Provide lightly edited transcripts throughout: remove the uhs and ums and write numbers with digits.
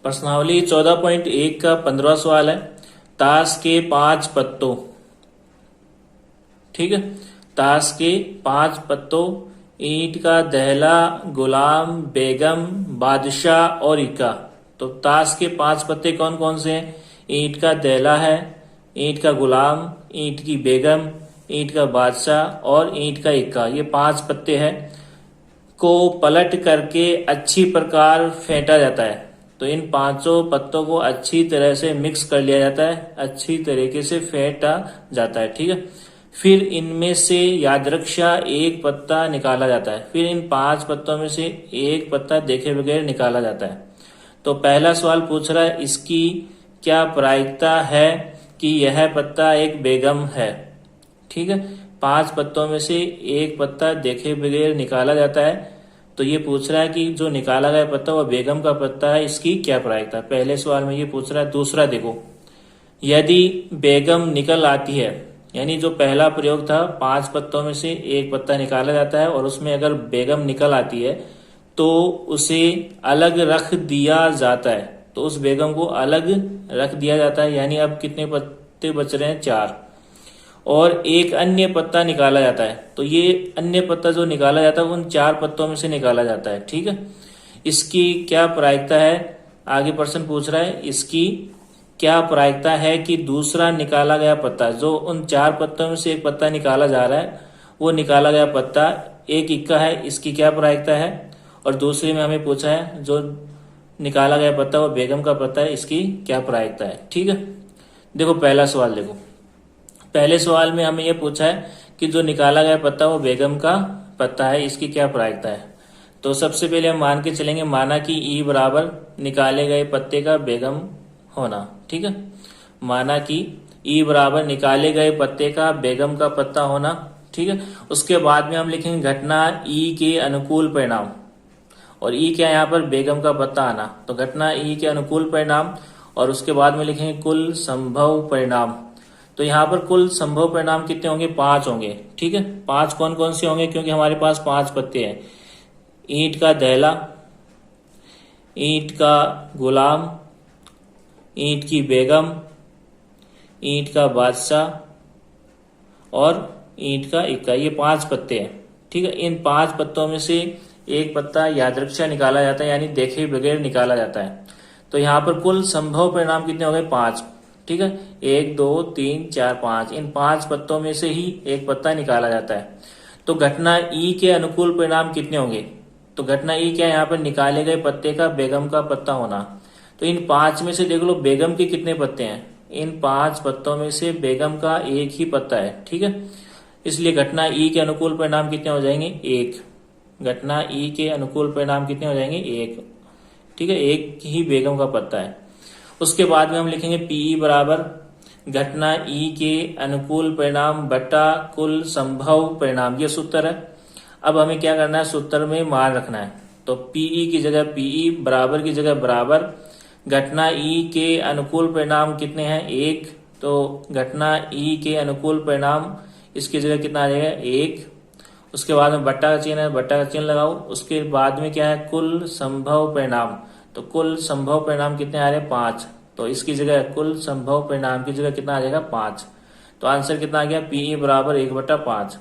प्रश्नावली 14.1 का 15वां सवाल है। ताश के 5 पत्तों, ठीक है, ताश के 5 पत्तों, ईंट का दहला, गुलाम, बेगम, बादशाह और इक्का। तो ताश के 5 पत्ते कौन कौन से हैं? ईंट का दहला है, ईंट का गुलाम, ईंट की बेगम, ईंट का बादशाह और ईंट का इक्का। ये 5 पत्ते हैं को पलट करके अच्छी प्रकार फेंटा जाता है। तो इन पांचों पत्तों को अच्छी तरह से मिक्स कर लिया जाता है, अच्छी तरीके से फेंटा जाता है, ठीक है। फिर इनमें से याद रक्षा एक पत्ता निकाला जाता है। फिर इन 5 पत्तों में से एक पत्ता देखे बगैर निकाला जाता है। तो पहला सवाल पूछ रहा है, इसकी क्या प्रायिकता है कि यह पत्ता एक बेगम है, ठीक है। 5 पत्तों में से एक पत्ता देखे बगैर निकाला जाता है। तो ये पूछ रहा है कि जो निकाला गया पत्ता वह बेगम का पत्ता है, इसकी क्या प्रायिकता। पहले सवाल में ये पूछ रहा है। दूसरा देखो, यदि बेगम निकल आती है, यानी जो पहला प्रयोग था 5 पत्तों में से एक पत्ता निकाला जाता है और उसमें अगर बेगम निकल आती है तो उसे अलग रख दिया जाता है। तो उस बेगम को अलग रख दिया जाता है, यानी अब कितने पत्ते बच रहे हैं? 4। और एक अन्य पत्ता निकाला जाता है। तो ये अन्य पत्ता जो निकाला जाता है उन 4 पत्तों में से निकाला जाता है, ठीक है। इसकी क्या प्रायिकता है? आगे प्रश्न पूछ रहा है, इसकी क्या प्रायिकता है कि दूसरा निकाला गया पत्ता, जो उन 4 पत्तों में से एक पत्ता निकाला जा रहा है, वो निकाला गया पत्ता एक इक्का है, इसकी क्या प्रायिकता है। और दूसरे में हमें पूछा है जो निकाला गया पत्ता वो बेगम का पत्ता है, इसकी क्या प्रायिकता है, ठीक है। देखो पहला सवाल देखो, पहले सवाल में हमें यह पूछा है कि जो निकाला गया पत्ता वो बेगम का पत्ता है, इसकी क्या प्रायिकता है। तो सबसे पहले हम मान के चलेंगे, माना कि ई बराबर निकाले गए पत्ते का बेगम होना, ठीक है। माना कि ई बराबर निकाले गए पत्ते का बेगम का पत्ता होना, ठीक है। उसके बाद में हम लिखेंगे घटना ई के अनुकूल परिणाम, और ई क्या यहाँ पर? बेगम का पत्ता आना। तो घटना ई के अनुकूल परिणाम, और उसके बाद में लिखेंगे कुल संभव परिणाम। तो यहाँ पर कुल संभव परिणाम कितने होंगे? 5 होंगे, ठीक है। 5 कौन कौन से होंगे? क्योंकि हमारे पास 5 पत्ते हैं। ईंट का दहला, ईंट का गुलाम, ईंट की बेगम, ईंट का बादशाह और ईंट का इक्का। ये 5 पत्ते हैं, ठीक है। इन 5 पत्तों में से एक पत्ता यादृच्छा निकाला जाता है, यानी देखे बगैर निकाला जाता है। तो यहाँ पर कुल संभव परिणाम कितने हो गए? 5, ठीक है। 1 2 3 4 5, इन 5 पत्तों में से ही एक पत्ता निकाला जाता है। तो घटना ई के अनुकूल परिणाम कितने होंगे? तो घटना ई क्या है? यहाँ पर निकाले गए पत्ते का बेगम का पत्ता होना। तो इन 5 में से देख लो बेगम के कितने पत्ते हैं। इन 5 पत्तों में से बेगम का एक ही पत्ता है, ठीक है। इसलिए घटना ई के अनुकूल परिणाम कितने हो जाएंगे? 1। घटना ई के अनुकूल परिणाम कितने हो जाएंगे? 1, ठीक है। एक ही बेगम का पत्ता है। उसके बाद में हम लिखेंगे पीई बराबर घटना ई के अनुकूल परिणाम बटा कुल संभव परिणाम। ये सूत्र है। अब हमें क्या करना है? सूत्र में मान रखना है। तो पीई की जगह पीई, बराबर की जगह बराबर, घटना ई के अनुकूल परिणाम कितने हैं? 1। तो घटना ई के अनुकूल परिणाम, इसकी जगह कितना आ जाएगा? 1। उसके बाद में बट्टा का चिन्ह है, बट्टा का चिन्ह लगाओ। उसके बाद में क्या है? कुल संभव परिणाम। तो कुल संभव परिणाम कितने आ रहे हैं? 5। तो इसकी जगह कुल संभव परिणाम की जगह कितना आ जाएगा? 5। तो आंसर कितना आ गया? पीई बराबर 1/5।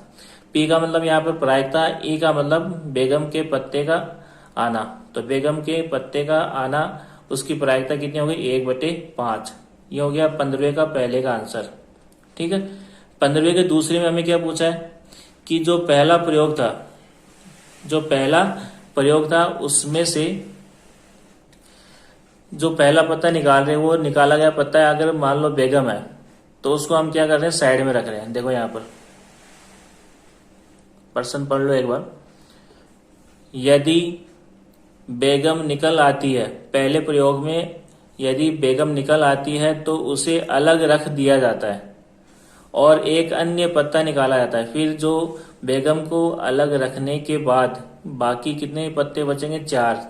पी का मतलब यहाँ पर प्रायिकता, ई का मतलब बेगम के पत्ते का आना। तो बेगम के पत्ते का आना, उसकी प्रायिकता कितनी होगी? 1/5। ये हो गया 15वें का पहले का आंसर, ठीक है। 15वें के दूसरे में हमें क्या पूछा है कि जो पहला प्रयोग था उसमें से जो पहला पत्ता निकाल रहे हैं वो निकाला गया पत्ता है अगर मान लो बेगम है, तो उसको हम क्या कर रहे हैं? साइड में रख रहे हैं। देखो यहाँ पर प्रश्न पढ़ लो एक बार। यदि बेगम निकल आती है, पहले प्रयोग में यदि बेगम निकल आती है तो उसे अलग रख दिया जाता है और एक अन्य पत्ता निकाला जाता है। फिर जो बेगम को अलग रखने के बाद बाकी कितने पत्ते बचेंगे? 4।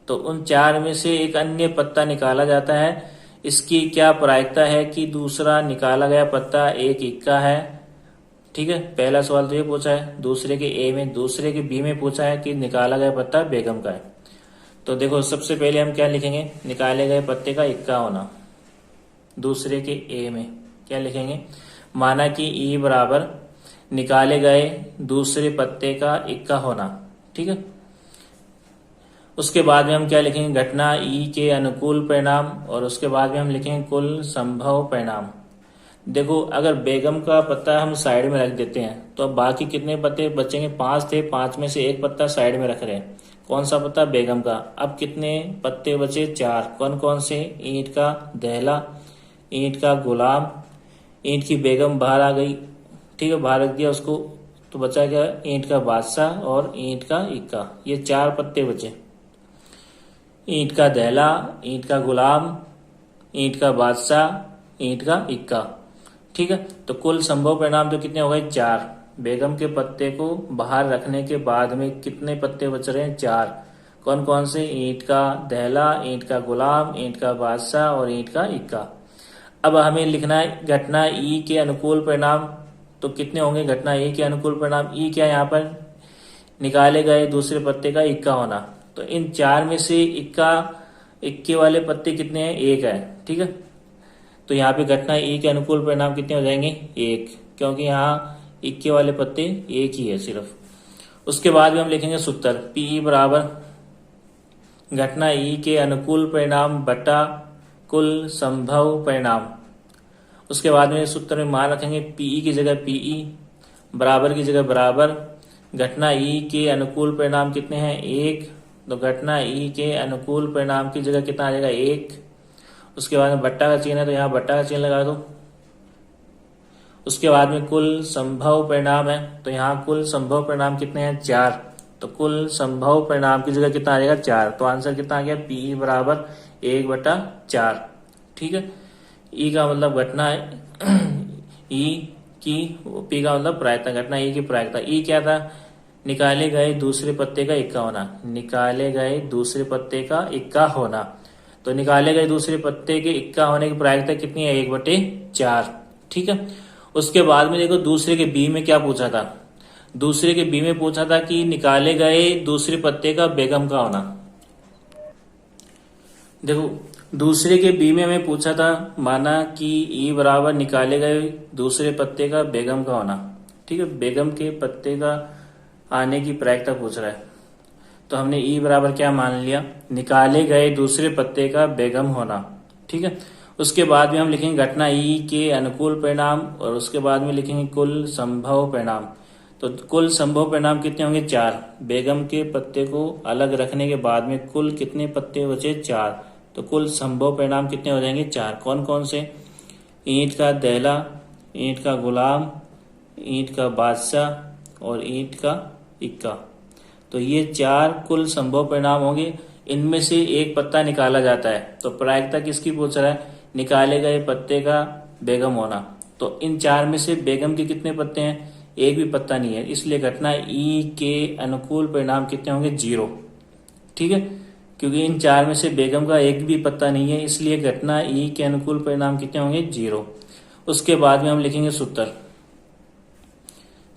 तो उन 4 में से एक अन्य पत्ता निकाला जाता है। इसकी क्या प्रायिकता है कि दूसरा निकाला गया पत्ता एक इक्का है, ठीक है। पहला सवाल तो ये पूछा है। दूसरे के बी में पूछा है कि निकाला गया पत्ता बेगम का है। तो देखो सबसे पहले हम क्या लिखेंगे, निकाले गए पत्ते का इक्का होना। दूसरे के ए में क्या लिखेंगे, माना कि ई बराबर निकाले गए दूसरे पत्ते का इक्का होना। ठीक है, उसके बाद में हम क्या लिखेंगे, घटना ई के अनुकूल परिणाम, और उसके बाद में हम लिखेंगे कुल संभव परिणाम। देखो अगर बेगम का पत्ता हम साइड में रख देते हैं तो अब बाकी कितने पत्ते बचेंगे, 5 थे, 5 में से एक पत्ता साइड में रख रहे हैं, कौन सा पत्ता, बेगम का। अब कितने पत्ते बचे, 4। कौन कौन से, ईंट का दहला, ईंट का गुलाम, ईंट की बेगम बाहर आ गई। ठीक है, बाहर रख दिया उसको, तो बचा क्या, ईंट का बादशाह और ईंट का इक्का। ये 4 पत्ते बचे, ईंट का दहला, ईंट का गुलाम, ईंट का बादशाह, ईंट का इक्का। ठीक है, तो कुल संभव परिणाम तो कितने हो गए, 4। बेगम के पत्ते को बाहर रखने के बाद में कितने पत्ते बच रहे हैं, 4। कौन कौन से, ईंट का दहला, ईंट का गुलाम, ईंट का बादशाह और ईंट का इक्का। अब हमें लिखना है घटना ई के अनुकूल परिणाम, तो कितने होंगे घटना ई के अनुकूल परिणाम। ई क्या, यहाँ पर निकाले गए दूसरे पत्ते का इक्का होना। तो इन 4 में से इक्के वाले पत्ते कितने हैं, 1 है। ठीक है, तो यहाँ पे घटना ई के अनुकूल परिणाम कितने हो जाएंगे, 1, क्योंकि यहाँ इक्के वाले पत्ते 1 ही है सिर्फ। उसके बाद में हम लिखेंगे सूत्र, पी बराबर घटना ई के अनुकूल परिणाम बटा कुल संभव परिणाम। उसके बाद में सूत्र में मान रखेंगे पीई की जगह पीई, बराबर की जगह बराबर। घटना ई के अनुकूल परिणाम कितने हैं, 1, तो घटना ई के अनुकूल परिणाम की जगह कितना आ जाएगा, 1। उसके बाद में बट्टा का चिन्ह है तो यहाँ बट्टा का चिन्ह लगा दो। उसके बाद में कुल संभव परिणाम है तो यहाँ कुल संभव परिणाम कितने हैं, 4, तो कुल संभव परिणाम की जगह कितना आ जाएगा, 4। तो आंसर कितना आ गया, पी बराबर 1/4। ठीक है, ई का मतलब घटना है ई की, पी का मतलब प्रायिकता, घटना ई की प्रायिकता। ई क्या था, निकाले गए दूसरे पत्ते का इक्का होना, निकाले गए दूसरे पत्ते का इक्का होना। तो निकाले गए दूसरे पत्ते के इक्का होने की प्रायिकता कितनी है, 1/4। ठीक है, उसके बाद में देखो दूसरे के बी में क्या पूछा था, दूसरे के बी में पूछा था कि निकाले गए दूसरे पत्ते का बेगम का होना। देखो दूसरे के बी में हमें पूछा था, माना कि ई बराबर निकाले गए दूसरे पत्ते का बेगम का होना। ठीक है, बेगम के पत्ते का आने की प्रायिकता पूछ रहा है, तो हमने ई बराबर क्या मान लिया, निकाले गए दूसरे पत्ते का बेगम होना। ठीक है, उसके बाद में हम लिखेंगे घटना ई के अनुकूल परिणाम, और उसके बाद में लिखेंगे कुल संभव परिणाम। तो कुल संभव परिणाम कितने होंगे, 4। बेगम के पत्ते को अलग रखने के बाद में कुल कितने पत्ते बचे, 4। तो कुल संभव परिणाम कितने हो जाएंगे, 4। कौन कौन से, ईंट का दहला, ईंट का गुलाम, ईंट का बादशाह और ईंट का इक्का। तो ये 4 कुल संभव परिणाम होंगे। इनमें से एक पत्ता निकाला जाता है, तो प्रायिकता किसकी पूछ रहा है, निकाले गए पत्ते का बेगम होना। तो इन 4 में से बेगम के कितने पत्ते हैं, एक भी पत्ता नहीं है, इसलिए घटना ई के अनुकूल परिणाम कितने होंगे, 0। ठीक है, क्योंकि इन 4 में से बेगम का एक भी पत्ता नहीं है, इसलिए घटना ई के अनुकूल परिणाम कितने होंगे, 0। उसके बाद में हम लिखेंगे सूत्र,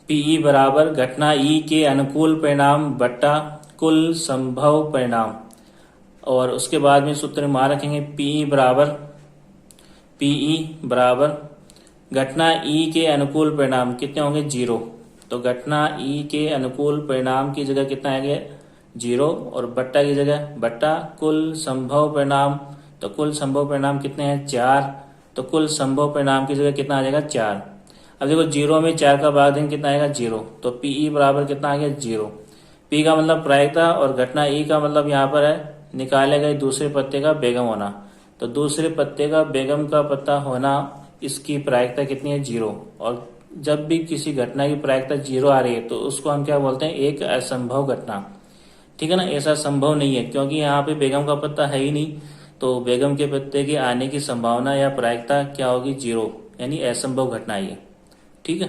पीई बराबर घटना ई के अनुकूल परिणाम बट्टा कुल संभव परिणाम। और उसके बाद में सूत्र में मान रखेंगे पीई बराबर घटना ई के अनुकूल परिणाम कितने होंगे, 0। तो घटना ई के अनुकूल परिणाम की जगह कितना आ गया, 0, और बट्टा की जगह बट्टा कुल संभव परिणाम। तो कुल संभव परिणाम कितने हैं, 4। तो कुल संभव परिणाम की जगह कितना आ जाएगा, 4। अब देखो 0 में 4 का भाग देंगे कितना आएगा, 0। तो पीई बराबर कितना आ गया, 0। पी का मतलब प्रायिकता और घटना ई का मतलब यहाँ पर है निकाले गए दूसरे पत्ते का बेगम होना। तो दूसरे पत्ते का बेगम का पत्ता होना, इसकी प्रायिकता कितनी है, 0। और जब भी किसी घटना की प्रायिकता 0 आ रही है तो उसको हम क्या बोलते हैं, एक असंभव घटना। ठीक है ना, ऐसा संभव नहीं है क्योंकि यहाँ पे बेगम का पत्ता है ही नहीं, तो बेगम के पत्ते के आने की संभावना या प्रायिकता क्या होगी, 0, यानी असंभव घटना है। ठीक है।